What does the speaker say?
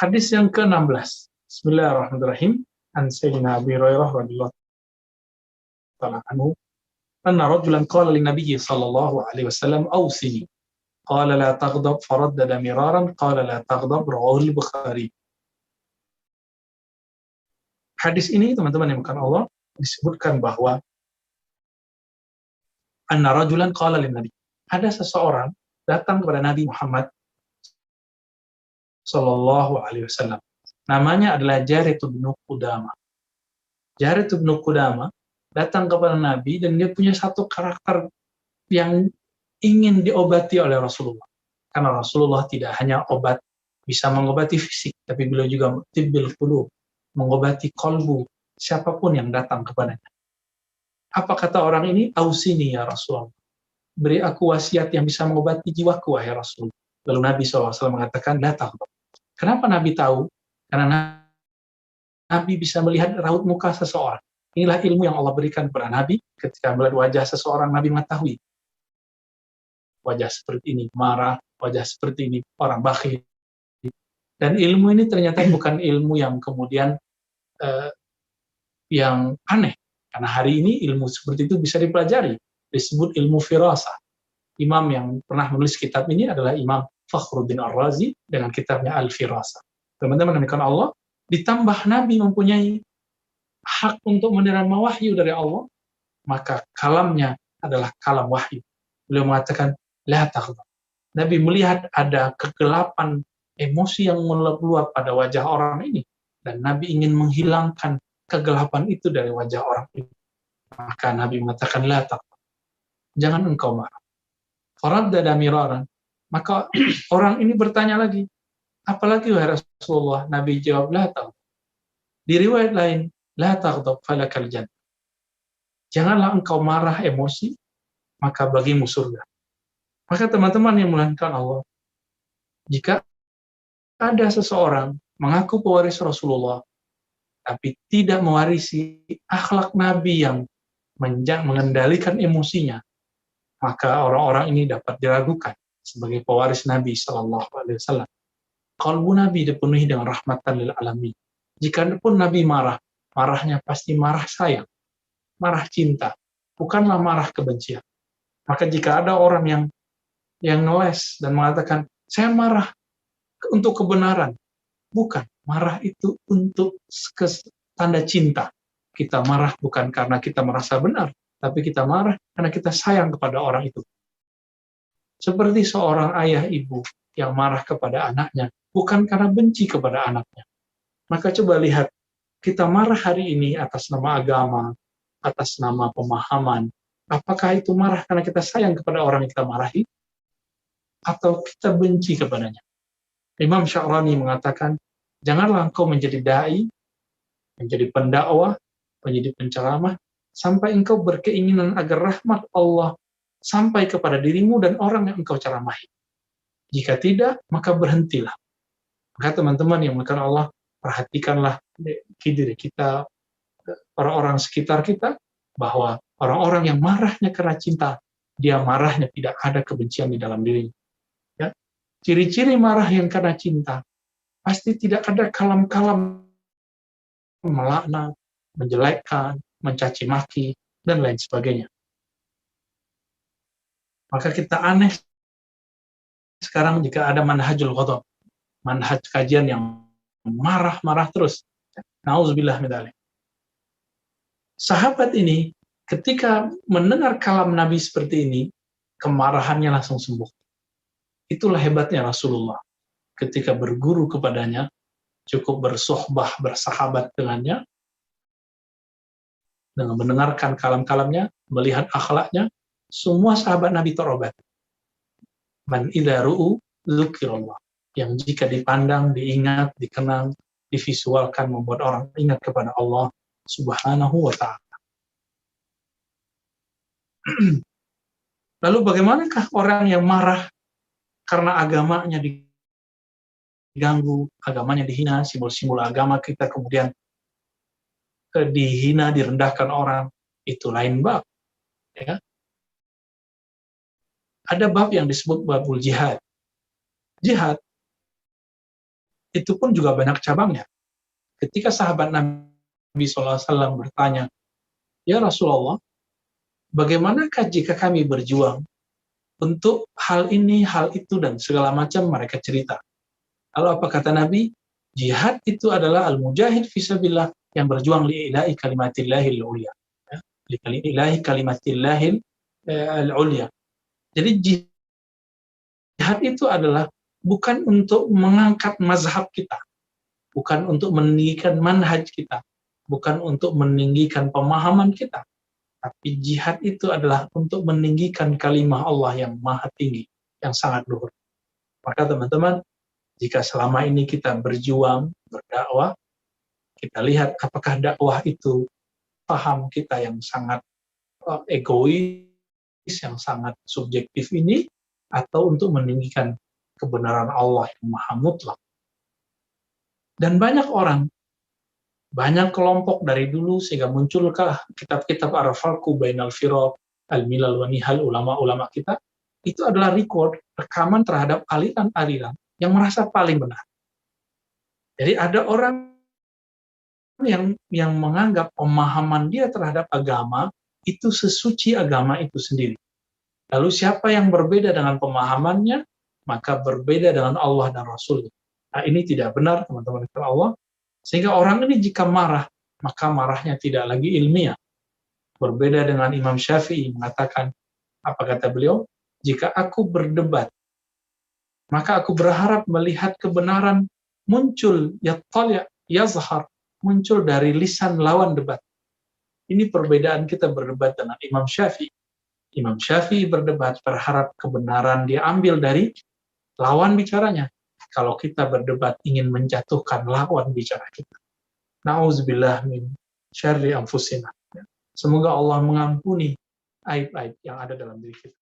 Hadis yang ke-16. Bismillahirrahmanirrahim. An Sayyidina Abi Hurairah radhiyallahu ta'ala anhu, anna rajulan qala lin Nabiy sallallahu alaihi wasallam awsini. Qala la taghdab, faraddada miraran, qala la taghdab, rawahu al-Bukhari. Hadis ini, teman-teman yang bukan Allah, disebutkan bahwa anna rajulan qala lin Nabi. Ada seseorang datang kepada Nabi Muhammad sallallahu alaihi wasallam. Namanya adalah Jarith bin Qudamah. Jarith bin Qudamah datang kepada Nabi dan dia punya satu karakter yang ingin diobati oleh Rasulullah. Karena Rasulullah tidak hanya bisa mengobati fisik, tapi beliau juga tibbil qulub, mengobati kalbu siapapun yang datang kepadanya. Apa kata orang ini? Ausini ya Rasulullah. Beri aku wasiat yang bisa mengobati jiwaku, wahai Rasul. Lalu Nabi SAW mengatakan, la taghdab. Kenapa Nabi tahu? Karena Nabi bisa melihat raut muka seseorang. Inilah ilmu yang Allah berikan kepada Nabi. Ketika melihat wajah seseorang, Nabi mengetahui. Wajah seperti ini marah, wajah seperti ini orang bakhil. Dan ilmu ini ternyata bukan ilmu yang kemudian yang aneh. Karena hari ini ilmu seperti itu bisa dipelajari. Disebut ilmu firasah. Imam yang pernah menulis kitab ini adalah Imam Fakhruddin Ar-Razi dengan kitabnya Al-Firasah. Teman-teman demikian Allah, ditambah Nabi mempunyai hak untuk menerima wahyu dari Allah, maka kalamnya adalah kalam wahyu. Beliau mengatakan, la taghdab. Nabi melihat ada kegelapan emosi yang meluap pada wajah orang ini, dan Nabi ingin menghilangkan kegelapan itu dari wajah orang ini. Maka Nabi mengatakan, la taghdab. Jangan engkau marah. Faraddada miraran. Maka orang ini bertanya lagi, apalagi wahai Rasulullah? Nabi jawab, la taghdab. Di riwayat lain, la taghdab falakal jannah. Janganlah engkau marah emosi, maka bagimu surga. Maka teman-teman yang muliakan Allah, jika ada seseorang mengaku pewaris Rasulullah, tapi tidak mewarisi akhlak Nabi yang mengendalikan emosinya, maka orang-orang ini dapat diragukan sebagai pewaris Nabi Sallallahu Alaihi Wasallam. Kalbu Nabi dipenuhi dengan rahmatan lil alamin. Jika pun Nabi marah, marahnya pasti marah sayang, marah cinta, bukanlah marah kebencian. Maka jika ada orang yang ngeles dan mengatakan, saya marah untuk kebenaran, bukan, marah itu untuk tanda cinta. Kita marah bukan karena kita merasa benar, tapi kita marah karena kita sayang kepada orang itu. Seperti seorang ayah ibu yang marah kepada anaknya, bukan karena benci kepada anaknya. Maka coba lihat, kita marah hari ini atas nama agama, atas nama pemahaman. Apakah itu marah karena kita sayang kepada orang yang kita marahi? Atau kita benci kepadanya? Imam Sya'rani mengatakan, janganlah engkau menjadi da'i, menjadi pendakwah, menjadi penceramah, sampai engkau berkeinginan agar rahmat Allah sampai kepada dirimu dan orang yang engkau ceramahi. Jika tidak, maka berhentilah. Maka teman-teman yang melakukan Allah, perhatikanlah diri kita, orang-orang sekitar kita, bahwa orang-orang yang marahnya karena cinta, dia marahnya tidak ada kebencian di dalam dirinya. Ya? Ciri-ciri marah yang karena cinta, pasti tidak ada kalam-kalam melaknat, menjelekkan, mencaci maki, dan lain sebagainya. Maka kita aneh sekarang jika ada manhajul ghadab, manhaj kajian yang marah-marah terus. Nauzubillah min dzalik. Sahabat ini ketika mendengar kalam Nabi seperti ini, kemarahannya langsung sembuh. Itulah hebatnya Rasulullah. Ketika berguru kepadanya, cukup bersohbah, bersahabat dengannya, dengan mendengarkan kalam-kalamnya, melihat akhlaknya, semua sahabat Nabi terobat. Man idza ru'u dzukirallah. Yang jika dipandang, diingat, dikenang, divisualkan, membuat orang ingat kepada Allah Subhanahu wa ta'ala. Lalu bagaimanakah orang yang marah karena agamanya diganggu, agamanya dihina, simbol-simbol agama kita kemudian dihina, direndahkan orang, itu lain bab. Ya. Ada bab yang disebut babul jihad. Jihad itu pun juga banyak cabangnya. Ketika sahabat Nabi SAW bertanya, "Ya Rasulullah, bagaimanakah jika kami berjuang untuk hal ini, hal itu, dan segala macam?" Mereka cerita. Lalu apa kata Nabi? Jihad itu adalah al-mujahid fisabilillah, yang berjuang li'ilahi kalimatillahil ulya. Ya, li'ilahi kalimatillahil al-ulya. Jadi jihad itu adalah bukan untuk mengangkat mazhab kita, bukan untuk meninggikan manhaj kita, bukan untuk meninggikan pemahaman kita, tapi jihad itu adalah untuk meninggikan kalimah Allah yang maha tinggi, yang sangat luhur. Maka teman-teman, jika selama ini kita berjuang, berdakwah, kita lihat apakah dakwah itu paham kita yang sangat egois, yang sangat subjektif ini, atau untuk meninggikan kebenaran Allah yang maha mutlak. Dan banyak orang, banyak kelompok dari dulu, sehingga munculkah kitab-kitab Ar-Farqu Bainal Firaq, Al-Milal wa Nihal, ulama-ulama kita, itu adalah rekaman terhadap aliran-aliran yang merasa paling benar. Jadi ada orang yang menganggap pemahaman dia terhadap agama itu sesuci agama itu sendiri. Lalu siapa yang berbeda dengan pemahamannya, maka berbeda dengan Allah dan Rasul. Nah, ini tidak benar, teman-teman Allah. Sehingga orang ini jika marah, maka marahnya tidak lagi ilmiah. Berbeda dengan Imam Syafi'i mengatakan, apa kata beliau? Jika aku berdebat, maka aku berharap melihat kebenaran muncul, yazhar, muncul dari lisan lawan debat. Ini perbedaan kita berdebat dengan Imam Syafi'i. Imam Syafi'i berdebat berharap kebenaran diambil dari lawan bicaranya. Kalau kita berdebat ingin menjatuhkan lawan bicara kita. Na'udzubillah min syarri anfusina. Semoga Allah mengampuni aib-aib yang ada dalam diri kita.